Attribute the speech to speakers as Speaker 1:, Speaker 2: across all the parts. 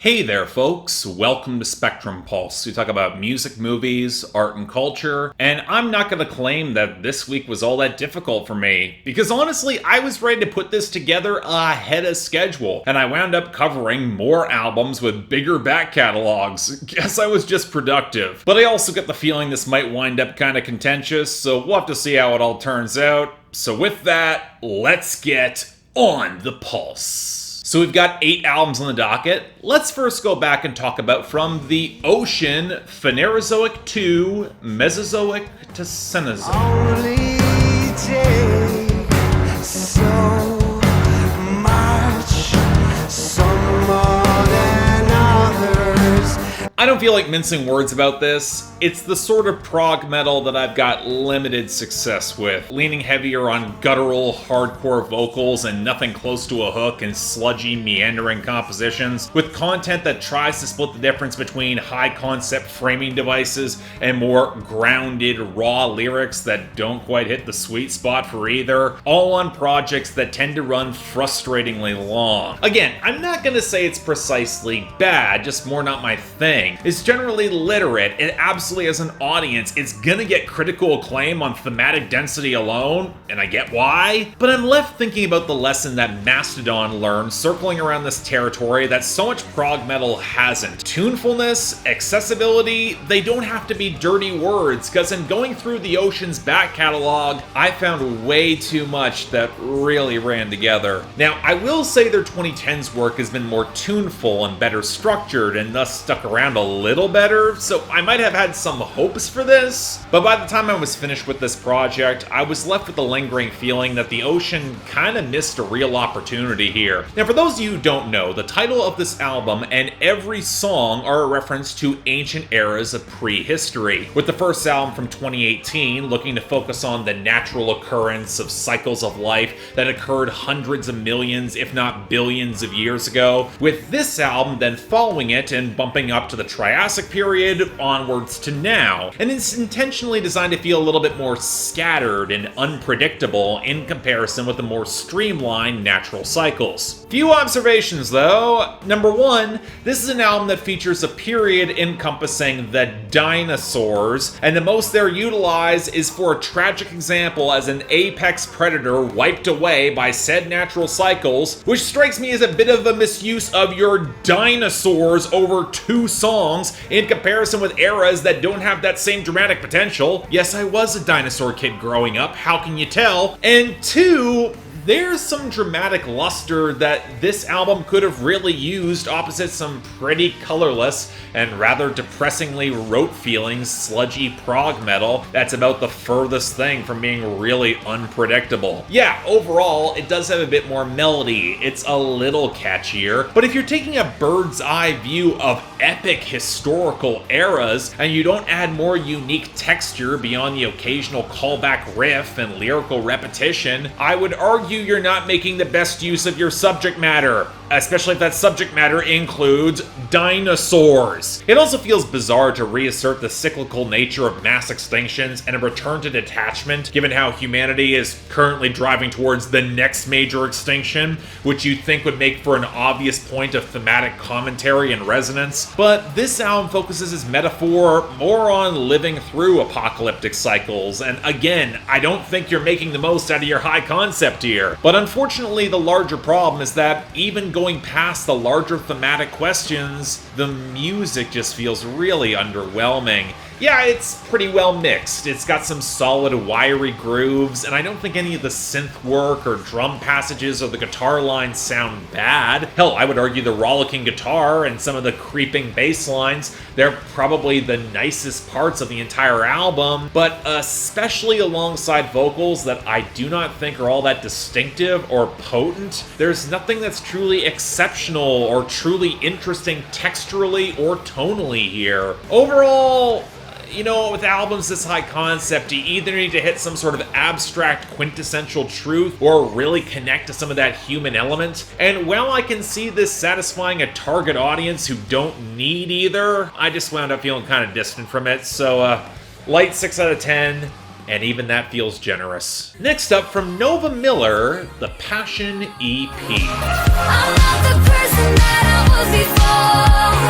Speaker 1: Hey there, folks. Welcome to Spectrum Pulse. We talk about music, movies, art, and culture. And I'm not going to claim that this week was all that difficult for me, because honestly, I was ready to put this together ahead of schedule, and I wound up covering more albums with bigger back catalogs. Guess I was just productive. But I also get the feeling this might wind up kind of contentious, so we'll have to see how it all turns out. So with that, let's get on the pulse. So we've got 8 albums on the docket. Let's first go back and talk about from the Ocean, Phanerozoic II, Mesozoic to Cenozoic.
Speaker 2: Only take so much, some more than others.
Speaker 1: I don't feel like mincing words about this. It's the sort of prog metal that I've got limited success with, leaning heavier on guttural, hardcore vocals and nothing close to a hook and sludgy, meandering compositions, with content that tries to split the difference between high-concept framing devices and more grounded, raw lyrics that don't quite hit the sweet spot for either, all on projects that tend to run frustratingly long. Again, I'm not gonna say it's precisely bad, just more not my thing. It's generally literate, it absolutely as an audience, it's gonna get critical acclaim on thematic density alone, and I get why, but I'm left thinking about the lesson that Mastodon learned circling around this territory that so much prog metal hasn't. Tunefulness, accessibility, they don't have to be dirty words, because in going through the Ocean's back catalog, I found way too much that really ran together. Now, I will say their 2010s work has been more tuneful and better structured, and thus stuck around a little better, so I might have had some hopes for this, but by the time I was finished with this project, I was left with the lingering feeling that the Ocean kinda missed a real opportunity here. Now, for those of you who don't know, the title of this album and every song are a reference to ancient eras of prehistory, with the first album from 2018 looking to focus on the natural occurrence of cycles of life that occurred hundreds of millions, if not billions of years ago, with this album then following it and bumping up to the Triassic period onwards to now, and it's intentionally designed to feel a little bit more scattered and unpredictable in comparison with the more streamlined natural cycles. Few observations though. Number one, this is an album that features a period encompassing the dinosaurs, and the most they're utilized is for a tragic example as an apex predator wiped away by said natural cycles, which strikes me as a bit of a misuse of your dinosaurs over 2 songs in comparison with eras that don't have that same dramatic potential. Yes, I was a dinosaur kid growing up, how can you tell? And 2, there's some dramatic luster that this album could have really used opposite some pretty colorless and rather depressingly rote-feeling sludgy prog metal that's about the furthest thing from being really unpredictable. Yeah, overall, it does have a bit more melody, it's a little catchier, but if you're taking a bird's eye view of epic historical eras and you don't add more unique texture beyond the occasional callback riff and lyrical repetition, I would argue you're not making the best use of your subject matter, especially if that subject matter includes dinosaurs. It also feels bizarre to reassert the cyclical nature of mass extinctions and a return to detachment, given how humanity is currently driving towards the next major extinction, which you'd think would make for an obvious point of thematic commentary and resonance. But this album focuses its metaphor more on living through apocalyptic cycles, and again, I don't think you're making the most out of your high concept here. But unfortunately, the larger problem is that even going past the larger thematic questions, the music just feels really underwhelming. Yeah, it's pretty well mixed. It's got some solid wiry grooves, and I don't think any of the synth work or drum passages or the guitar lines sound bad. Hell, I would argue the rollicking guitar and some of the creeping bass lines, they're probably the nicest parts of the entire album, but especially alongside vocals that I do not think are all that distinctive or potent, there's nothing that's truly exceptional or truly interesting texturally or tonally here. Overall, you know, with albums this high concept, you either need to hit some sort of abstract quintessential truth or really connect to some of that human element. And while I can see this satisfying a target audience who don't need either, I just wound up feeling kind of distant from it. So, light 6 out of 10. And even that feels generous. Next up, from Nova Miller, the Passion EP. I'm not the person that I was
Speaker 3: before.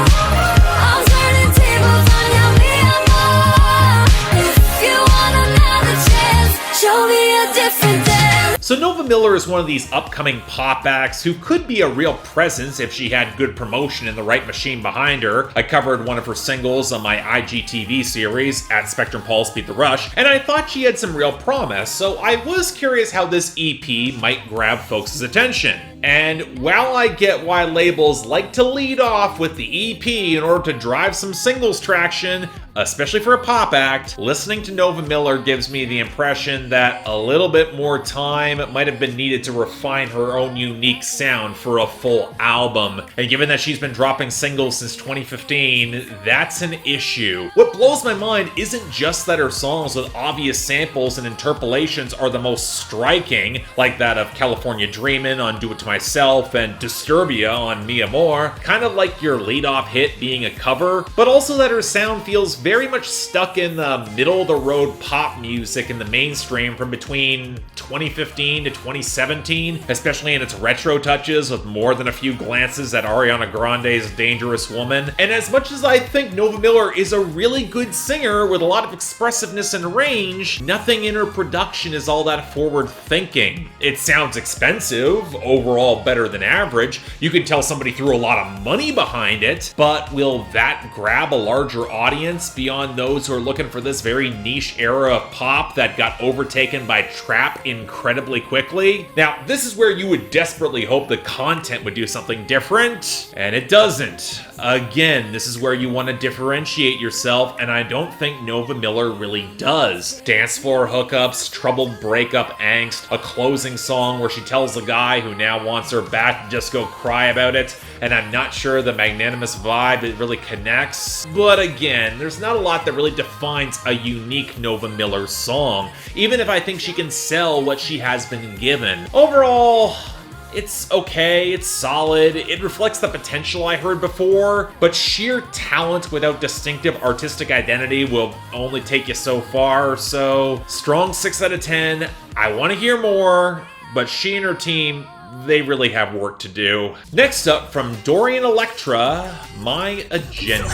Speaker 3: I'm turning tables on your Amor. If you want another chance, show me a different dance.
Speaker 1: So Nova Miller is one of these upcoming pop acts who could be a real presence if she had good promotion and the right machine behind her. I covered one of her singles on my IGTV series, at Spectrum Pulse Beat the Rush, and I thought she had some real promise, so I was curious how this EP might grab folks' attention. And while I get why labels like to lead off with the EP in order to drive some singles traction, especially for a pop act, listening to Nova Miller gives me the impression that a little bit more time might have been needed to refine her own unique sound for a full album. And given that she's been dropping singles since 2015, that's an issue. What blows my mind isn't just that her songs with obvious samples and interpolations are the most striking, like that of California Dreamin' on Do It To Myself and Disturbia on Mi Amor, kind of like your lead-off hit being a cover, but also that her sound feels very much stuck in the middle-of-the-road pop music in the mainstream from between 2015 to 2017, especially in its retro touches with more than a few glances at Ariana Grande's Dangerous Woman. And as much as I think Nova Miller is a really good singer with a lot of expressiveness and range, nothing in her production is all that forward-thinking. It sounds expensive, overall better than average. You can tell somebody threw a lot of money behind it, but will that grab a larger audience beyond those who are looking for this very niche era of pop that got overtaken by trap incredibly quickly? Now, this is where you would desperately hope the content would do something different, and it doesn't. Again, this is where you want to differentiate yourself, and I don't think Nova Miller really does. Dance floor hookups, troubled breakup angst, a closing song where she tells the guy who now wants her back to just go cry about it, and I'm not sure the magnanimous vibe it really connects. But again, there's not a lot that really defines a unique Nova Miller song, even if I think she can sell what she has been given. Overall, it's okay, it's solid, it reflects the potential I heard before, but sheer talent without distinctive artistic identity will only take you so far, so strong 6 out of 10. I want to hear more, but she and her team, they really have work to do. Next up, from Dorian Electra, My Agenda.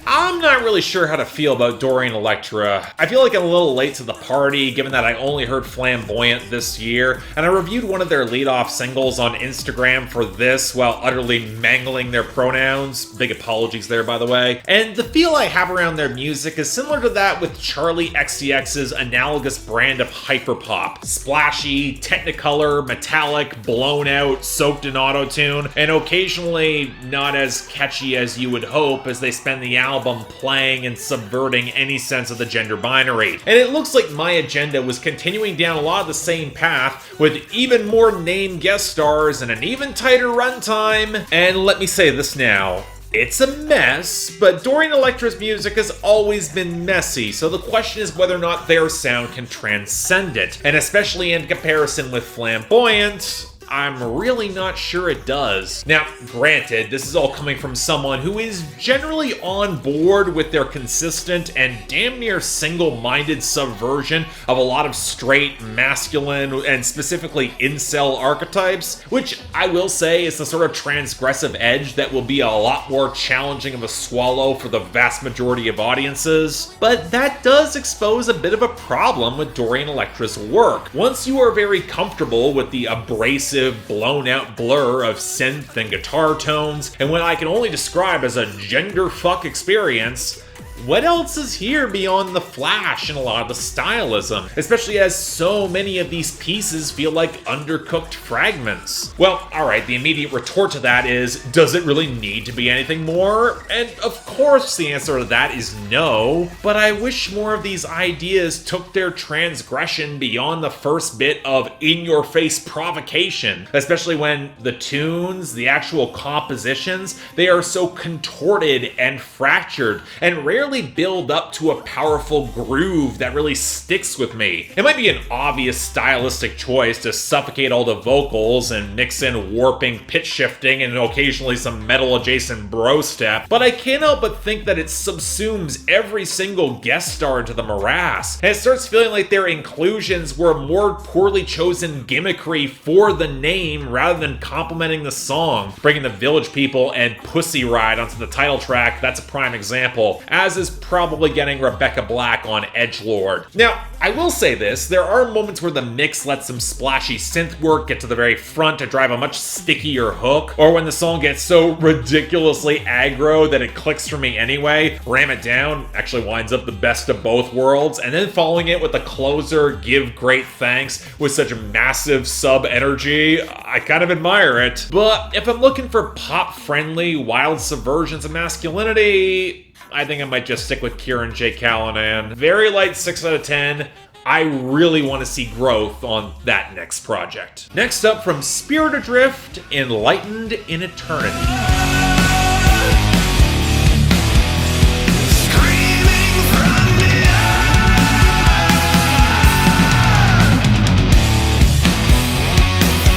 Speaker 1: I'm not really sure how to feel about Dorian Electra. I feel like I'm a little late to the party, given that I only heard Flamboyant this year, and I reviewed one of their lead-off singles on Instagram for this while utterly mangling their pronouns. Big apologies there, by the way. And the feel I have around their music is similar to that with Charlie XCX's analogous brand of hyperpop. Splashy, technicolor, metallic, blown out, soaked in autotune, and occasionally not as catchy as you would hope as they spend the album playing and subverting any sense of the gender binary. And it looks like My Agenda was continuing down a lot of the same path, with even more named guest stars and an even tighter runtime. And let me say this now, it's a mess, but Dorian Electra's music has always been messy, so the question is whether or not their sound can transcend it. And especially in comparison with Flamboyant, I'm really not sure it does. Now, granted, this is all coming from someone who is generally on board with their consistent and damn near single-minded subversion of a lot of straight, masculine, and specifically incel archetypes, which I will say is the sort of transgressive edge that will be a lot more challenging of a swallow for the vast majority of audiences. But that does expose a bit of a problem with Dorian Electra's work. Once you are very comfortable with the abrasive, blown-out blur of synth and guitar tones, and what I can only describe as a genderfuck experience, what else is here beyond the flash and a lot of the stylism, especially as so many of these pieces feel like undercooked fragments? Well, alright, the immediate retort to that is, does it really need to be anything more? And of course the answer to that is no, but I wish more of these ideas took their transgression beyond the first bit of in-your-face provocation, especially when the tunes, the actual compositions, they are so contorted and fractured, and rarely rarely build up to a powerful groove that really sticks with me. It might be an obvious stylistic choice to suffocate all the vocals and mix in warping, pitch shifting, and occasionally some metal-adjacent bro step, but I can't help but think that it subsumes every single guest star into the morass, and it starts feeling like their inclusions were more poorly chosen gimmickry for the name rather than complementing the song. Bringing the Village People and Pussy Ride onto the title track, that's a prime example, as is probably getting Rebecca Black on Edgelord. Now, I will say this, there are moments where the mix lets some splashy synth work get to the very front to drive a much stickier hook, or when the song gets so ridiculously aggro that it clicks for me anyway, Ram It Down actually winds up the best of both worlds, and then following it with the closer, Give Great Thanks, with such massive sub-energy, I kind of admire it. But if I'm looking for pop-friendly, wild subversions of masculinity, I think I might just stick with Kieran J. Callanan. Very light 6 out of 10. I really want to see growth on that next project. Next up from Spirit Adrift, Enlightened in Eternity.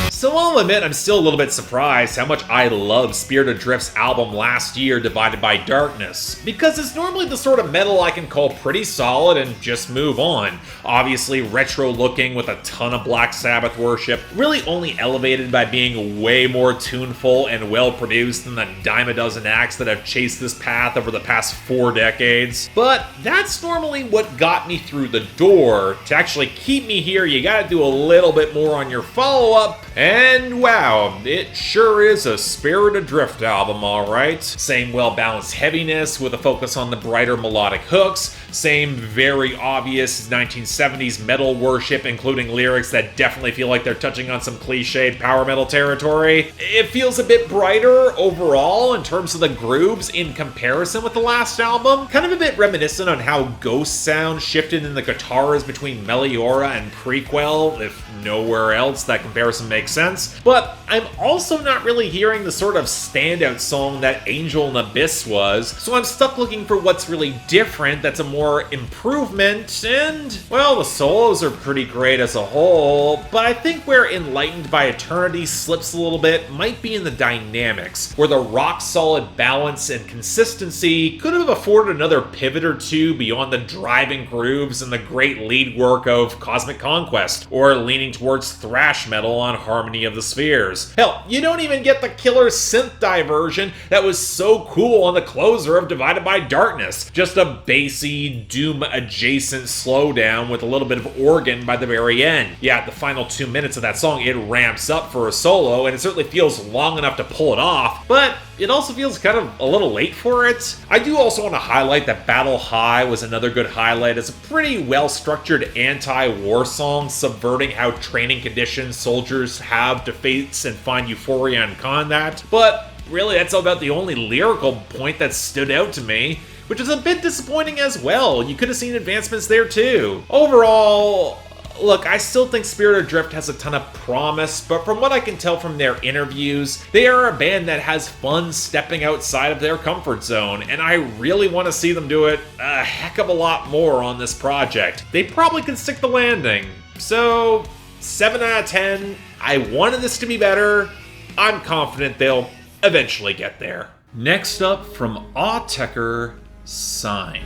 Speaker 1: So I'll admit I'm still a little bit surprised how much I love Spirit Adrift's album last year, Divided by Darkness, because it's normally the sort of metal I can call pretty solid and just move on. Obviously retro looking with a ton of Black Sabbath worship, really only elevated by being way more tuneful and well produced than the dime a dozen acts that have chased this path over the past 4 decades. But that's normally what got me through the door. To actually keep me here, you gotta do a little bit more on your follow-up. And wow, it sure is a Spirit Adrift album, alright. Same well-balanced heaviness with a focus on the brighter melodic hooks, same very obvious 1970s metal worship, including lyrics that definitely feel like they're touching on some cliched power metal territory. It feels a bit brighter overall in terms of the grooves in comparison with the last album, kind of a bit reminiscent on how Ghost sound shifted in the guitars between Meliora and Prequel, if nowhere else that comparison makes sense. But I'm also not really hearing the sort of standout song that Angel and Abyss was, so I'm stuck looking for what's really different that's a more improvement, and, well, the solos are pretty great as a whole, but I think where Enlightened by Eternity slips a little bit might be in the dynamics, where the rock-solid balance and consistency could have afforded another pivot or two beyond the driving grooves and the great lead work of Cosmic Conquest, or leaning towards thrash metal on Harmony of the Spheres. Hell, you don't even get the killer synth diversion that was so cool on the closer of Divided by Darkness. Just a bassy, Doom-adjacent slowdown with a little bit of organ by the very end. Yeah, the final 2 minutes of that song, it ramps up for a solo, and it certainly feels long enough to pull it off, but it also feels kind of a little late for it. I do also want to highlight that Battle High was another good highlight. It's a pretty well-structured anti-war song, subverting how training conditions soldiers have to face and find euphoria in combat. But really, that's about the only lyrical point that stood out to me, which is a bit disappointing as well. You could have seen advancements there too. Overall, look, I still think Spirit Adrift has a ton of promise, but from what I can tell from their interviews, they are a band that has fun stepping outside of their comfort zone, and I really want to see them do it a heck of a lot more on this project. They probably could stick the landing. So, 7 out of 10. I wanted this to be better. I'm confident they'll eventually get there. Next up from Autechre, Sign.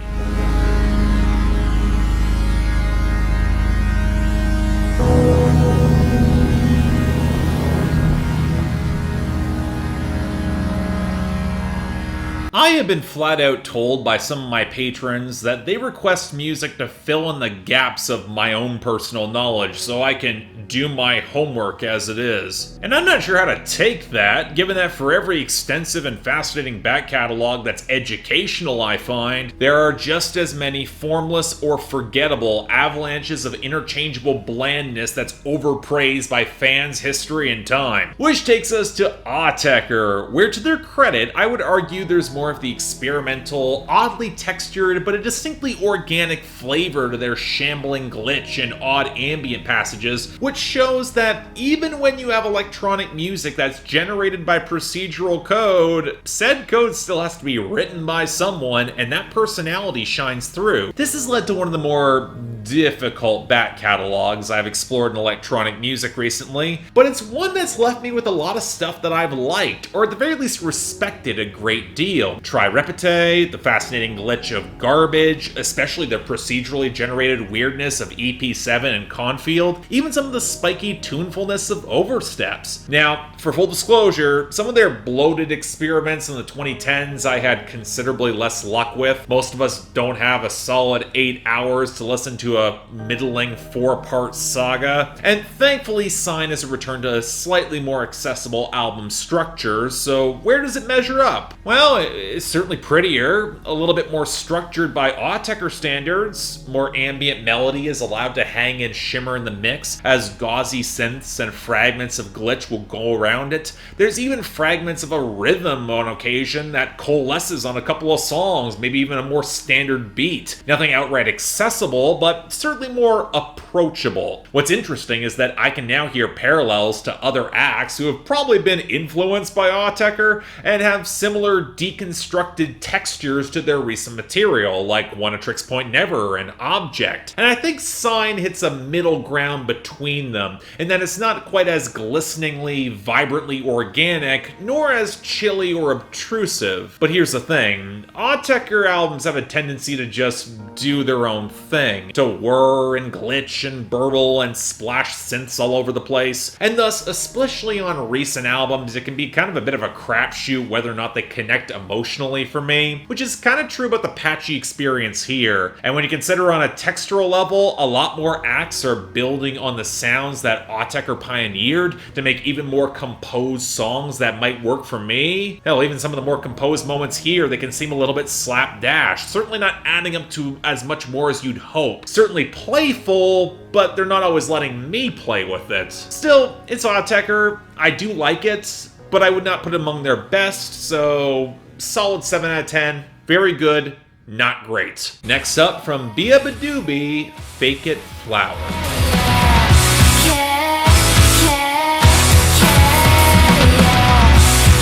Speaker 1: I have been flat out told by some of my patrons that they request music to fill in the gaps of my own personal knowledge so I can do my homework as it is. And I'm not sure how to take that, given that for every extensive and fascinating back catalog that's educational I find, there are just as many formless or forgettable avalanches of interchangeable blandness that's overpraised by fans, history, and time. Which takes us to Autechre, where to their credit, I would argue there's more of the experimental, oddly textured, but a distinctly organic flavor to their shambling glitch and odd ambient passages, which shows that even when you have electronic music that's generated by procedural code, said code still has to be written by someone, and that personality shines through. This has led to one of the more difficult back catalogs I've explored in electronic music recently, but it's one that's left me with a lot of stuff that I've liked, or at the very least respected a great deal. Try Repete, the fascinating glitch of Garbage, especially the procedurally generated weirdness of EP7 and Confield, even some of the spiky tunefulness of Oversteps. Now, for full disclosure, some of their bloated experiments in the 2010s I had considerably less luck with. Most of us don't have a solid 8 hours to listen to a middling 4-part saga, and thankfully Sign has returned to a slightly more accessible album structure, so where does it measure up? Well, it's certainly prettier, a little bit more structured by Autechre standards, more ambient melody is allowed to hang and shimmer in the mix, as gauzy synths and fragments of glitch will go around it. There's even fragments of a rhythm on occasion that coalesces on a couple of songs, maybe even a more standard beat. Nothing outright accessible, but certainly more approachable. What's interesting is that I can now hear parallels to other acts who have probably been influenced by Autechre and have similar deconstructed textures to their recent material, like Oneatrix Point Never and Object. And I think Sign hits a middle ground between them, in that it's not quite as glisteningly, vibrantly organic, nor as chilly or obtrusive. But here's the thing, Autechre albums have a tendency to just do their own thing, to whir and glitch and burble and splash synths all over the place, and thus, especially on recent albums, it can be kind of a bit of a crapshoot whether or not they connect emotionally for me, which is kind of true about the Patchy experience here. And when you consider on a textural level, a lot more acts are building on the sounds that Autechre pioneered to make even more composed songs that might work for me. Hell, even some of the more composed moments here, they can seem a little bit slapdash, certainly not adding up to as much more as you'd hope. Certainly playful, but they're not always letting me play with it. Still, it's Autechre, I do like it, but I would not put it among their best, so solid 7 out of 10, very good, not great. Next up from Beabadoobee, Fake It Flower.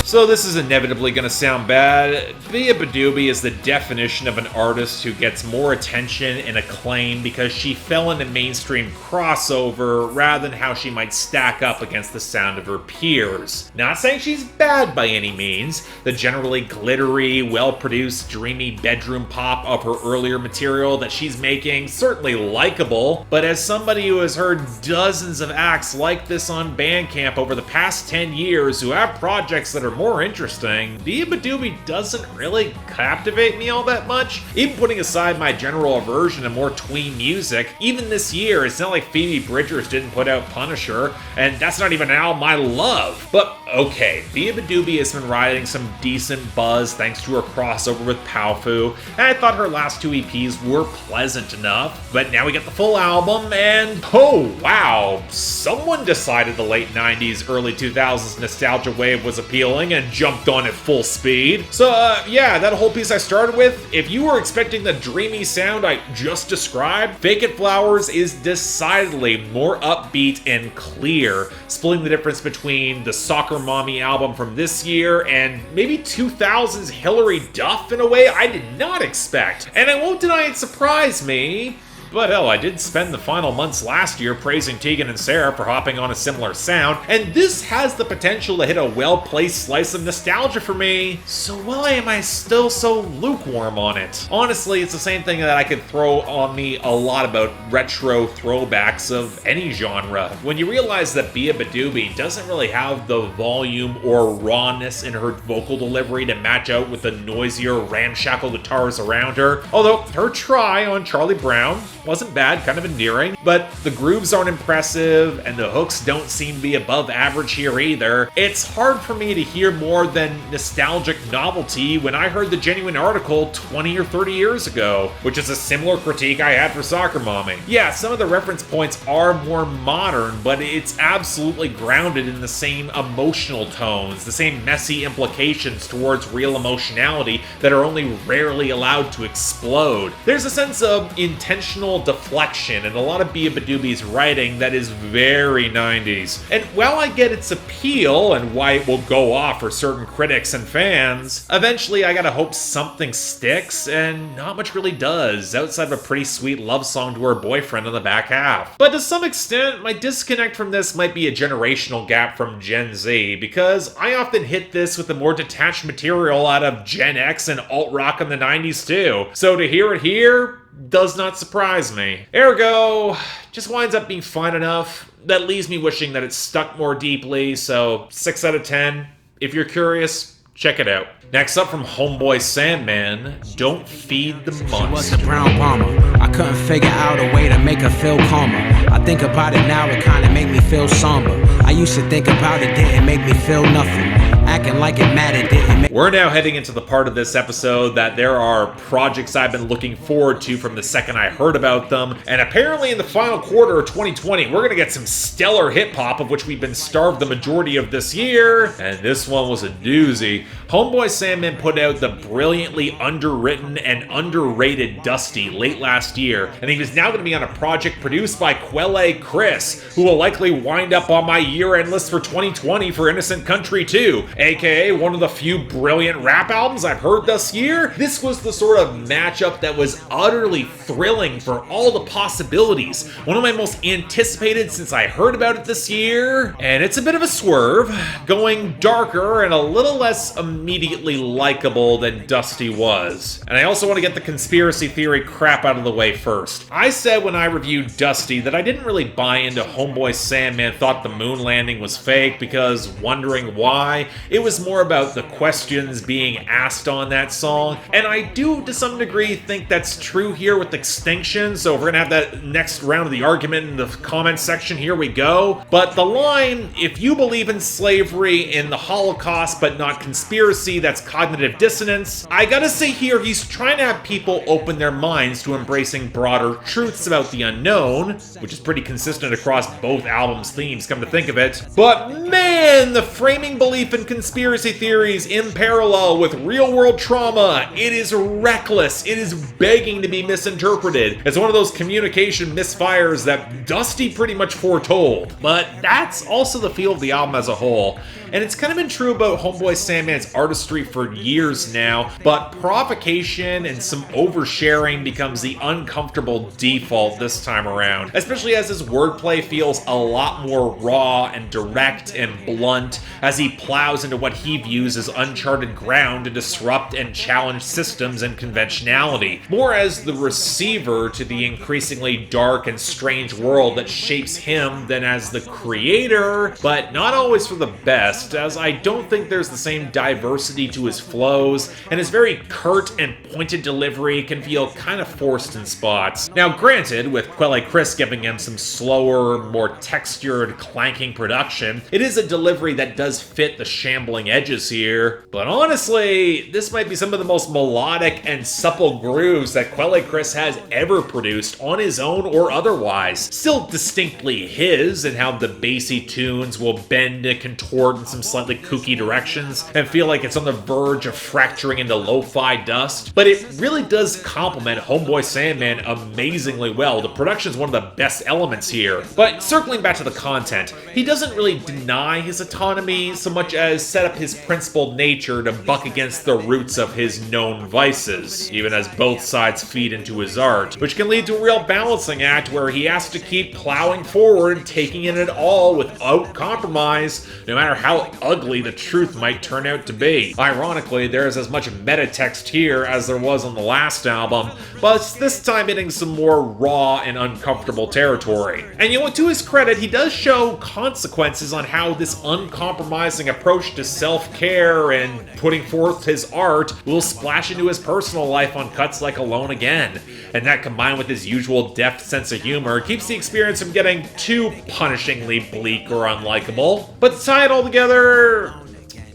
Speaker 1: So this is inevitably going to sound bad. Beabadoobee is the definition of an artist who gets more attention and acclaim because she fell into mainstream crossover rather than how she might stack up against the sound of her peers. Not saying she's bad by any means. The generally glittery, well-produced, dreamy bedroom pop of her earlier material that she's making certainly likable, but as somebody who has heard dozens of acts like this on Bandcamp over the past 10 years who have projects that are more interesting, Beabadoobee doesn't really captivate me all that much. Even putting aside my general aversion to more tween music, even this year, it's not like Phoebe Bridgers didn't put out Punisher, and that's not even an album I love. But okay, Beabadoobee has been riding some decent buzz thanks to her crossover with Powfu, and I thought her last 2 EPs were pleasant enough, but now we get the full album, and oh wow, someone decided the late 90s, early 2000s nostalgia wave was appealing and jumped on it full speed. So yeah, that whole piece I started with, if you were expecting the dreamy sound I just described, Fake It Flowers is decidedly more upbeat and clear, splitting the difference between the Soccer Mommy album from this year and maybe 2000's Hilary Duff in a way I did not expect. And I won't deny it surprised me, but hell, I did spend the final months last year praising Tegan and Sarah for hopping on a similar sound, and this has the potential to hit a well-placed slice of nostalgia for me, so why am I still so lukewarm on it? Honestly, it's the same thing that I could throw on me a lot about retro throwbacks of any genre. When you realize that Beabadoobee doesn't really have the volume or rawness in her vocal delivery to match out with the noisier, ramshackle guitars around her, although her try on Charlie Brown wasn't bad, kind of endearing, but the grooves aren't impressive and the hooks don't seem to be above average here either. It's hard for me to hear more than nostalgic novelty when I heard the Genuine article 20 or 30 years ago, which is a similar critique I had for Soccer Mommy. Yeah, some of the reference points are more modern, but it's absolutely grounded in the same emotional tones, the same messy implications towards real emotionality that are only rarely allowed to explode. There's a sense of intentional tonal deflection in a lot of Beabadoobee's writing that is very 90s. And while I get its appeal and why it will go off for certain critics and fans, eventually I gotta hope something sticks, and not much really does, outside of a pretty sweet love song to her boyfriend in the back half. But to some extent, my disconnect from this might be a generational gap from Gen Z, because I often hit this with the more detached material out of Gen X and alt-rock in the 90s too. So to hear it here does not surprise me. Ergo, just winds up being fine enough. That leaves me wishing that it stuck more deeply, so 6 out of 10. If you're curious, check it out. Next up from Homeboy Sandman, Don't Feed the Monster.
Speaker 4: She was a brown bomber. I couldn't figure out a way to make her feel calmer. I think about it now, it kinda make me feel somber. I used to think about it, didn't make me feel nothing. Acting like it mattered, didn't make.
Speaker 1: We're now heading into the part of this episode that there are projects I've been looking forward to from the second I heard about them, and apparently in the final quarter of 2020, we're gonna get some stellar hip-hop of which we've been starved the majority of this year, and this one was a doozy. Homeboy Sandman put out the brilliantly underwritten and underrated Dusty late last year, and he was now going to be on a project produced by Quelle Chris, who will likely wind up on my year-end list for 2020 for Innocent Country 2, aka one of the few brilliant rap albums I've heard this year. This was the sort of matchup that was utterly thrilling for all the possibilities. One of my most anticipated since I heard about it this year, and it's a bit of a swerve, going darker and a little less immediately likable than Dusty was. And I also want to get the conspiracy theory crap out of the way first. I said when I reviewed Dusty that I didn't really buy into Homeboy Sandman thought the moon landing was fake, because wondering why, it was more about the questions being asked on that song. And I do to some degree think that's true here with Extinction, so if we're gonna have that next round of the argument in the comment section, here we go. But the line, if you believe in slavery, in the Holocaust, but not conspiracy, that's cognitive dissonance. I gotta say here, he's trying to have people open their minds to embracing broader truths about the unknown, which is pretty consistent across both albums' themes, come to think of it. But man, the framing belief in conspiracy theories in parallel with real-world trauma, it is reckless. It is begging to be misinterpreted. It's one of those communication misfires that Dusty pretty much foretold. But that's also the feel of the album as a whole. And it's kind of been true about Homeboy Sandman's artistry for years now, but provocation and some oversharing becomes the uncomfortable default this time around, especially as his wordplay feels a lot more raw and direct and blunt as he plows into what he views as uncharted ground to disrupt and challenge systems and conventionality, more as the receiver to the increasingly dark and strange world that shapes him than as the creator, but not always for the best, as I don't think there's the same diversity to his flows, and his very curt and pointed delivery can feel kind of forced in spots. Now granted, with Quelle Chris giving him some slower, more textured, clanking production, it is a delivery that does fit the shambling edges here, but honestly, this might be some of the most melodic and supple grooves that Quelle Chris has ever produced on his own or otherwise. Still distinctly his, and how the bassy tunes will bend and contort in some slightly kooky directions and feel like it's on the verge of fracturing into lo-fi dust, but it really does complement Homeboy Sandman amazingly well. The production's one of the best elements here. But circling back to the content, he doesn't really deny his autonomy so much as set up his principled nature to buck against the roots of his known vices, even as both sides feed into his art, which can lead to a real balancing act where he has to keep plowing forward, taking in it all without compromise, no matter how ugly the truth might turn out to be. Ironically, there is as much meta text here as there was on the last album, but this time hitting some more raw and uncomfortable territory. And you know, to his credit, he does show consequences on how this uncompromising approach to self-care and putting forth his art will splash into his personal life on cuts like Alone Again. And that, combined with his usual deft sense of humor, keeps the experience from getting too punishingly bleak or unlikable. But to tie it all together,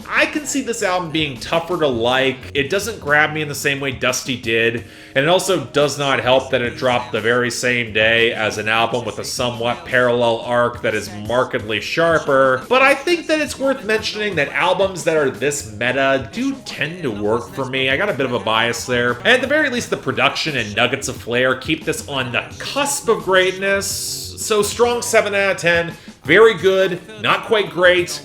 Speaker 1: I can see this album being tougher to like. It doesn't grab me in the same way Dusty did, and it also does not help that it dropped the very same day as an album with a somewhat parallel arc that is markedly sharper. But I think that it's worth mentioning that albums that are this meta do tend to work for me. I got a bit of a bias there. And at the very least, the production and nuggets of flair keep this on the cusp of greatness. So strong 7 out of 10. Very good, not quite great.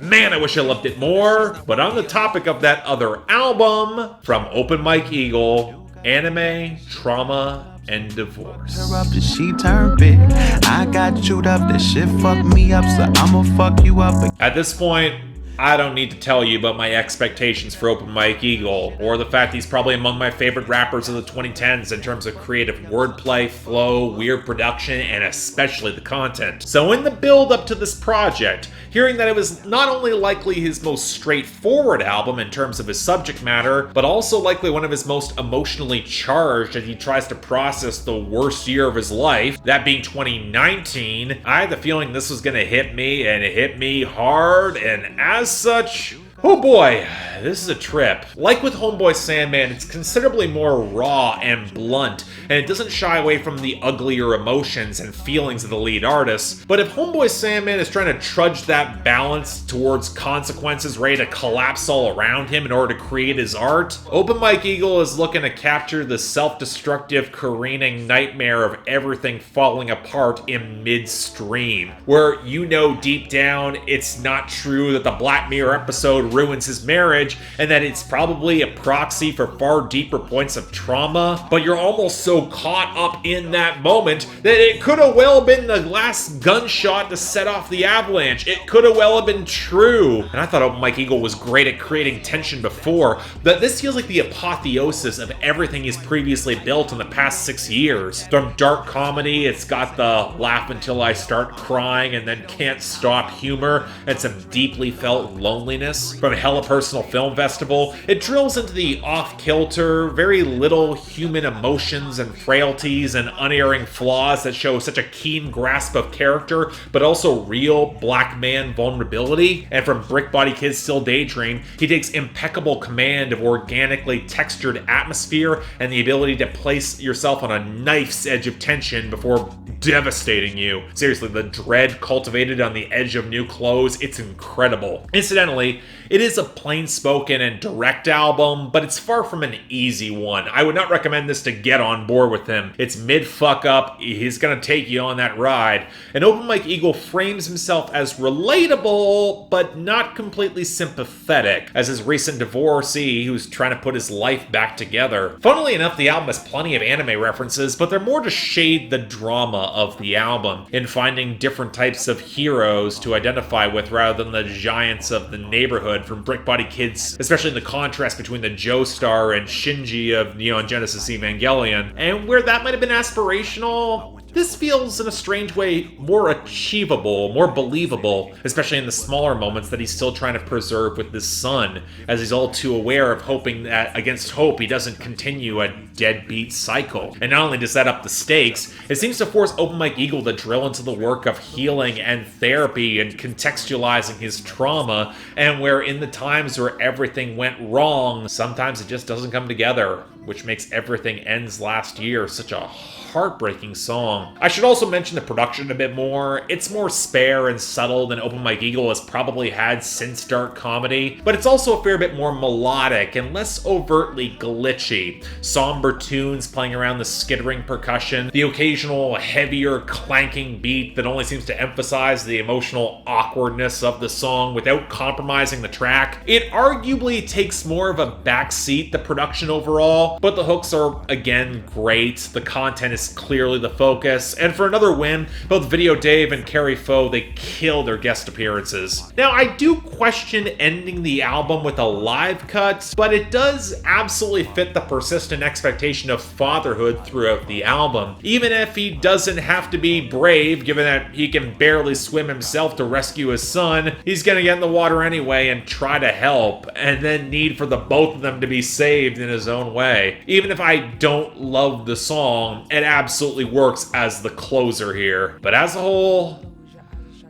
Speaker 1: Man, I wish I loved it more. But on the topic of that other album, from Open Mike Eagle, Anime, Trauma, and Divorce.
Speaker 5: Her up and she turned big. I got chewed up, that shit fucked me up, so I'ma fuck you up.
Speaker 1: At this point, I don't need to tell you about my expectations for Open Mike Eagle, or the fact he's probably among my favorite rappers of the 2010s in terms of creative wordplay, flow, weird production, and especially the content. So in the build up to this project, hearing that it was not only likely his most straightforward album in terms of his subject matter, but also likely one of his most emotionally charged as he tries to process the worst year of his life, that being 2019, I had the feeling this was gonna hit me, and it hit me hard, and as such, oh boy, this is a trip. Like with Homeboy Sandman, it's considerably more raw and blunt, and it doesn't shy away from the uglier emotions and feelings of the lead artist. But if Homeboy Sandman is trying to trudge that balance towards consequences ready to collapse all around him in order to create his art, Open Mike Eagle is looking to capture the self-destructive, careening nightmare of everything falling apart in midstream, where you know deep down it's not true that the Black Mirror episode ruins his marriage, and that it's probably a proxy for far deeper points of trauma, but you're almost so caught up in that moment that it could have well been the last gunshot to set off the avalanche. It could have well have been true. And I thought Open Mike Eagle was great at creating tension before, but this feels like the apotheosis of everything he's previously built in the past 6 years. From dark comedy, it's got the laugh until I start crying and then can't stop humor, and some deeply felt loneliness. From Hella Personal Film Festival, it drills into the off-kilter, very little human emotions and frailties and unerring flaws that show such a keen grasp of character, but also real black man vulnerability. And from Brick Body Kids Still Daydream, he takes impeccable command of organically textured atmosphere and the ability to place yourself on a knife's edge of tension before devastating you. Seriously, the dread cultivated on the edge of new clothes, it's incredible. Incidentally, it is a plain-spoken and direct album, but it's far from an easy one. I would not recommend this to get on board with him. It's mid-fuck-up, he's gonna take you on that ride. And Open Mike Eagle frames himself as relatable, but not completely sympathetic, as his recent divorcee who's trying to put his life back together. Funnily enough, the album has plenty of anime references, but they're more to shade the drama of the album, in finding different types of heroes to identify with rather than the giants of the neighborhood from Brick Body Kids, especially in the contrast between the Joestar and Shinji of Neon Genesis Evangelion. And where that might have been aspirational, this feels in a strange way more achievable, more believable, especially in the smaller moments that he's still trying to preserve with this son, as he's all too aware of hoping that against hope he doesn't continue a deadbeat cycle. And not only does that up the stakes, it seems to force Open Mike Eagle to drill into the work of healing and therapy and contextualizing his trauma, and where in the times where everything went wrong, sometimes it just doesn't come together, which makes Everything Ends Last Year such a heartbreaking song. I should also mention the production a bit more. It's more spare and subtle than Open Mike Eagle has probably had since dark comedy, but it's also a fair bit more melodic and less overtly glitchy. Somber tunes playing around the skittering percussion, the occasional heavier clanking beat that only seems to emphasize the emotional awkwardness of the song without compromising the track. It arguably takes more of a backseat, the production overall, but the hooks are again great. The content is clearly the focus, and for another win, both Video Dave and Carrie Foe, they kill their guest appearances. Now, I do question ending the album with a live cut, but it does absolutely fit the persistent expectation of fatherhood throughout the album. Even if he doesn't have to be brave, given that he can barely swim himself to rescue his son, he's gonna get in the water anyway and try to help, and then need for the both of them to be saved in his own way. Even if I don't love the song, it absolutely works as the closer here. But as a whole,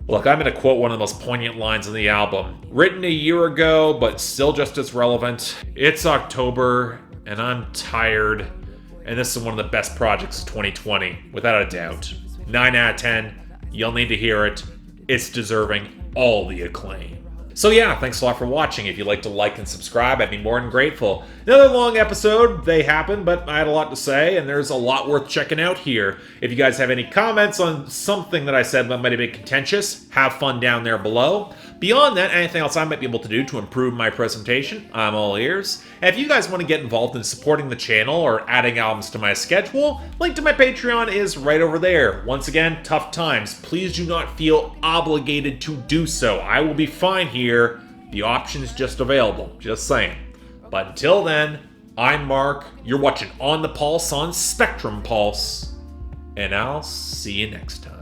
Speaker 1: Look, I'm going to quote one of the most poignant lines on the album. Written a year ago, but still just as relevant. It's October, and I'm tired. And this is one of the best projects of 2020, without a doubt. 9 out of 10. You'll need to hear it. It's deserving all the acclaim. So yeah, thanks a lot for watching. If you'd like to like and subscribe, I'd be more than grateful. Another long episode, they happen, but I had a lot to say, and there's a lot worth checking out here. If you guys have any comments on something that I said that might have been contentious, have fun down there below. Beyond that, anything else I might be able to do to improve my presentation, I'm all ears. And if you guys want to get involved in supporting the channel or adding albums to my schedule, link to my Patreon is right over there. Once again, tough times. Please do not feel obligated to do so. I will be fine here. The option is just available. Just saying. But until then, I'm Mark. You're watching On the Pulse on Spectrum Pulse. And I'll see you next time.